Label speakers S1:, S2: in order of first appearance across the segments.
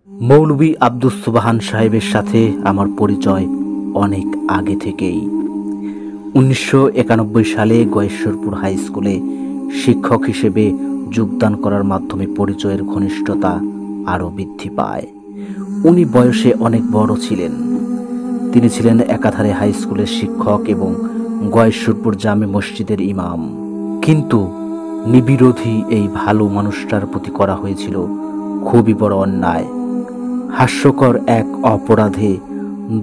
S1: মৌলভী আব্দুস সুবহান সাহেবের সাথে আমার পরিচয় অনেক আগে থেকেই। 1991 সালে গয়েশ্বরপুর হাই স্কুলে শিক্ষক হিসেবে যোগদান করার মাধ্যমে পরিচয়ের ঘনিষ্ঠতা আরও বৃদ্ধি পায়। উনি বয়সে অনেক বড় ছিলেন। তিনি ছিলেন একাধারে হাই স্কুলের শিক্ষক এবং গয়েশ্বরপুর জামে মসজিদের ইমাম। কিন্তু নিবিরোধী এই ভালো মানুষটার প্রতি করা হয়েছিল খুবই বড় অন্যায়। হাস্যকর এক অপরাধে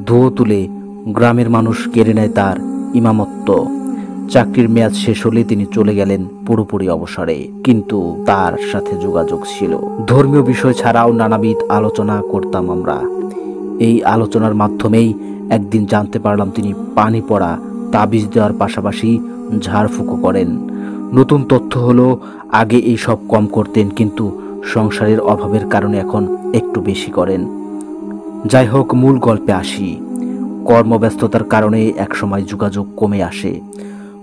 S1: ধুয়ো তুলে গ্রামের মানুষ কেড়ে নেয় তার ইমামত্ব। চাকরির মেয়াদ শেষ হলে তিনি চলে গেলেন পুরোপুরি অবসরে, কিন্তু তার সাথে যোগাযোগ ছিল। ধর্মীয় বিষয় ছাড়াও নানাবিধ আলোচনা করতাম আমরা। এই আলোচনার মাধ্যমেই একদিন জানতে পারলাম তিনি পানি পড়া তাবিজ দেওয়ার পাশাপাশি ঝাড়ফুঁকো করেন। নতুন তথ্য হলো আগে এই সব কম করতেন, কিন্তু সংসারের অভাবের কারণে এখন একটু বেশি করেন। যাই হোক, মূল গল্পে আসি। কর্মব্যস্ততার কারণে একসময় যোগাযোগ কমে আসে।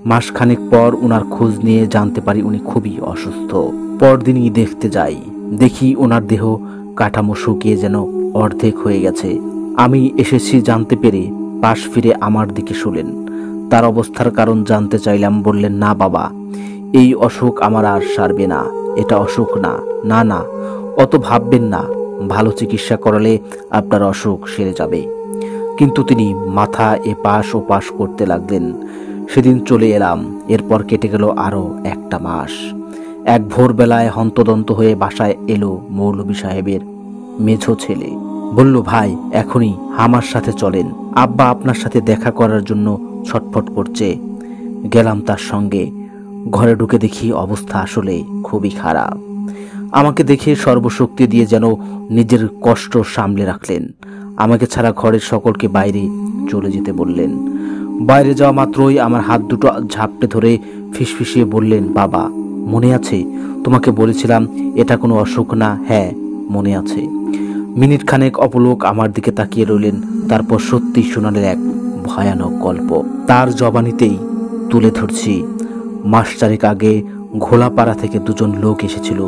S1: মাসখানেক পর ওনার খোঁজ নিয়ে জানতে পারি উনি খুবই অসুস্থ। পরদিনই দেখতে যাই, দেখি ওনার দেহ কাঠামো শুকিয়ে যেন অর্ধেক হয়ে গেছে। আমি এসেছি জানতে পেরে পাশ ফিরে আমার দিকে শুলেন। তার অবস্থার কারণ জানতে চাইলাম। বললেন, না বাবা, এই অসুখ আমার আর সারবে না। এটা অসুখ না, না না, অত ভাববেন না। ভালো চিকিৎসা করালে আপনার অসুখ সেরে যাবে। কিন্তু তিনি মাথা এপাশ ওপাশ করতে লাগলেন। সেদিন চলে এলাম। এরপর কেটে গেল আরো একটা মাস। এক ভোরবেলায় হন্তদন্ত হয়ে বাসায় এলো মৌলভী সাহেবের মেঝো ছেলে। বলল, ভাই, এখনই আমার সাথে চলেন, আব্বা আপনার সাথে দেখা করার জন্য ছটফট করছে। গেলাম তার সঙ্গে। ঘরে ঢুকে দেখি অবস্থা আসলে খুবই খারাপ। আমাকে দেখে সর্বশক্তি দিয়ে যেন নিজের কষ্ট সামলে রাখলেন। আমাকে ছাড়া ঘরের সকলকে বাইরে চলে যেতে বললেন। বাইরে যাওয়া মাত্রই আমার হাত দুটো ঝাপটে ধরে ফিসফিসিয়ে বললেন, বাবা, মনে আছে তোমাকে বলেছিলাম এটা কোনো অসুখ না? হ্যাঁ, মনে আছে। মিনিট খানেক অপলোক আমার দিকে তাকিয়ে রইলেন। তারপর সত্যি শোনালেন এক ভয়ানক গল্প। তার জবানিতেই তুলে ধরছি। মাস চারেক আগে ঘোলাপাড়া থেকে দুজন লোক এসেছিল।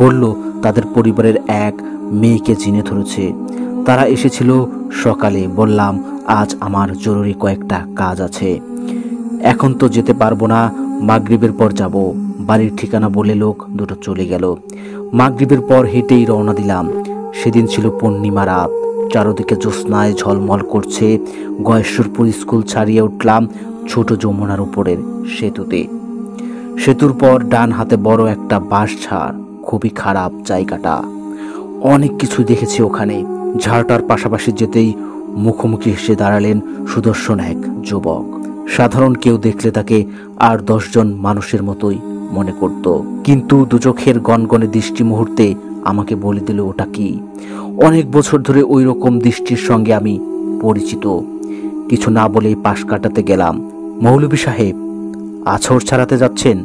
S1: বলল তাদের পরিবারের এক মেয়েকে জিনে ধরেছে। তারা এসেছিল সকালে। বললাম, আজ আমার জরুরি কয়েকটা কাজ আছে, এখন তো যেতে পারবো না, মাগরিবের পর যাব। বাড়ির ঠিকানা বলে লোক দুটো চলে গেল। মাগরিবের পর হেঁটেই রওনা দিলাম। সেদিন ছিল পূর্ণিমা রাত। চারদিকে জ্যোৎস্নায় ঝলমল করছে। গয়েশ্বরপুর স্কুল ছাড়িয়ে উঠলাম ছোট যমুনার উপরের সেতুতে। সেতুর পর ডান হাতে বড় একটা বাঁশ ঝাড়। খুবই খারাপ জায়গাটা। অনেক কিছু দেখেছি ওখানে। ঝাড়টার পাশাপাশি যেতেই মুখোমুখি এসে দাঁড়ালেন সুদর্শন এক যুবক। সাধারণ কেউ দেখলে তাকে আর 10 জন মানুষের মতোই মনে করত, কিন্তু দুচোখের গনগনে দৃষ্টি মুহূর্তে আমাকে বলে দিল ওটা কি। অনেক বছর ধরে ওই রকম দৃষ্টির সঙ্গে আমি পরিচিত। কিছু না বলেই পাশ কাটাতে গেলাম। মৌলভী সাহেব, আছর ছাড়াতে যাচ্ছেন?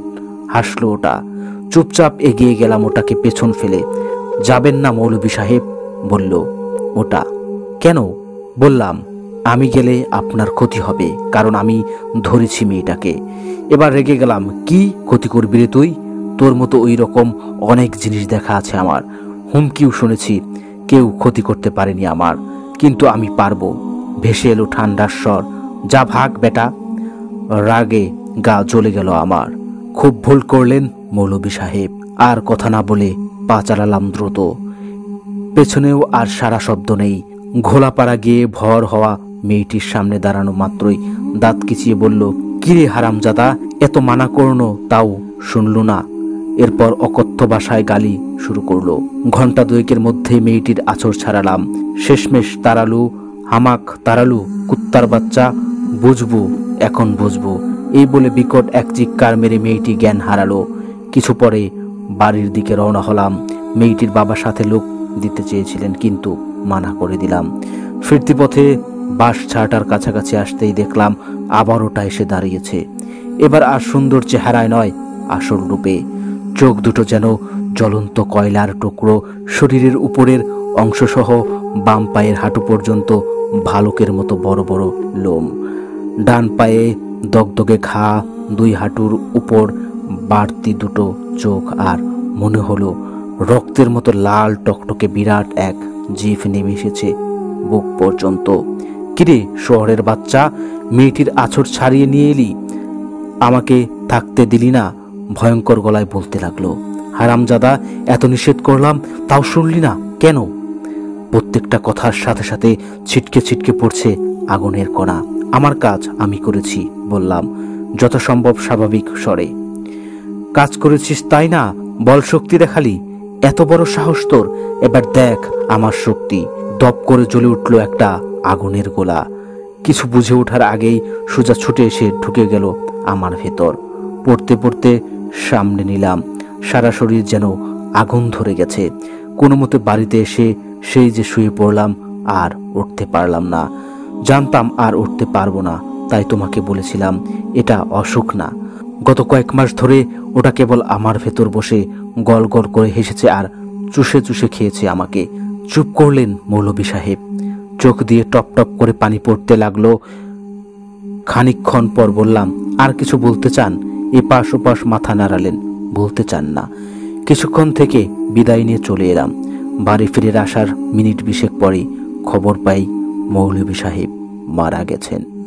S1: হাসলো ওটা। চুপচাপ এগিয়ে গেলাম ওটাকে পেছন ফেলে। যাবেন না মৌলভী সাহেব, বলল ওটা। কেন? বললাম, আমি গেলে আপনার ক্ষতি হবে, কারণ আমি ধরেছি মেয়েটাকে। এবার রেগে গেলাম। কি ক্ষতি করবি রে তুই? তোর মতো ওই রকম অনেক জিনিস দেখা আছে আমার। হুমকিও শুনেছি, কেউ ক্ষতি করতে পারেনি আমার, কিন্তু আমি পারবো। ভেসে এলো ঠান্ডার স্বর। যা ভাগ বেটা। রাগে গা জ্বলে গেল আমার। খুব ভুল করলেন মৌলভী সাহেব। আর কথা না বলে পা চালালাম দ্রুত। পেছনেও আর সারা শব্দ নেই। ঘোলাপাড়া গিয়ে ভর হওয়া মেয়েটির সামনে দাঁড়ানো মাত্রই দাঁত কিচিয়ে বলল, কিরে হারামজাদা, এত মানা করলো তাও শুনলো না। এরপর অকথ্য ভাষায় গালি শুরু করলো। ঘন্টা দুয়েকের মধ্যে মেয়েটির আঁচড় ছাড়ালাম। শেষমেশ তাড়ালু, হামাক তাড়ালু, কুত্তার বাচ্চা, বুঝবো এখন বুঝবো, এই বলে বিকট এক চিৎকার মেরে মেয়েটি জ্ঞান হারালো। কিছু পরে বাড়ির দিকে রওনা হলাম। মেয়েটির বাবার সাথে লোক দিতে চেয়েছিলেন, কিন্তু মানা করে দিলাম। ফিরতি পথে বাস ছাটার কাছাকাছি আসতেই দেখলাম আবার ওটা এসে দাঁড়িয়েছে। এবার আর সুন্দর চেহারায় নয়, আসল রূপে। চোখ দুটো যেন জ্বলন্ত কয়লার টুকরো। শরীরের উপরের অংশসহ বাম পায়ের হাঁটু পর্যন্ত ভালুকের মতো বড় বড় লোম। ডান পায়ে দগদগে ঘা, 2 হাঁটুর উপর বাড়তি দুটো চোখ, আর মনে হলো রক্তের মতো লাল টকটকে বিরাট এক জিভ নেমে এসেছে বুক পর্যন্ত। কিরে শহরের বাচ্চা, মেয়েটির আঁচড় ছাড়িয়ে নিয়ে এলি, আমাকে থাকতে দিলি না? ভয়ঙ্কর গলায় বলতে লাগলো। হারামজাদা, এত নিষেধ করলাম তাও শুনলি না কেন? প্রত্যেকটা কথার সাথে সাথে ছিটকে ছিটকে পড়ছে আগুনের কণা। আমার কাজ আমি করেছি বললাম যথাসম্ভব স্বাভাবিক স্বরে। কাজ করেছিস তাই না, বল শক্তি দেখালি, এত বড় সাহস তোর, এবার দেখ আমার শক্তি। দপ করে জ্বলে উঠল একটা আগুনের গোলা। কিছু বুঝে ওঠার আগেই সোজা ছুটে এসে ঢুকে গেল আমার ভেতর। পড়তে পড়তে সামনে নিলাম, সারা শরীর যেন আগুন ধরে গেছে। কোনো মতে বাড়িতে এসে সেই যে শুয়ে পড়লাম, আর উঠতে পারলাম না। জানতাম আর উঠতে পারবো না, তাই তোমাকে বলেছিলাম এটা অসুখ না। গত কয়েক মাস ধরে ওটা কেবল আমার ভেতর বসে গল গল করে হেসেছে আর চুষে চুষে খেয়েছে আমাকে। চুপ করলেন মৌলভী সাহেব। চোখ দিয়ে টপ টপ করে পানি পড়তে লাগলো। খানিকক্ষণ পর বললাম, আর কিছু বলতে চান? এপাশ ওপাশ মাথা নাড়ালেন, বলতে চান না। কিছুক্ষণ থেকে বিদায় নিয়ে চলে এলাম। বাড়ি ফিরে আসার মিনিট 20 পরে খবর পাই মৌলভী সাহেব মারা গেছেন।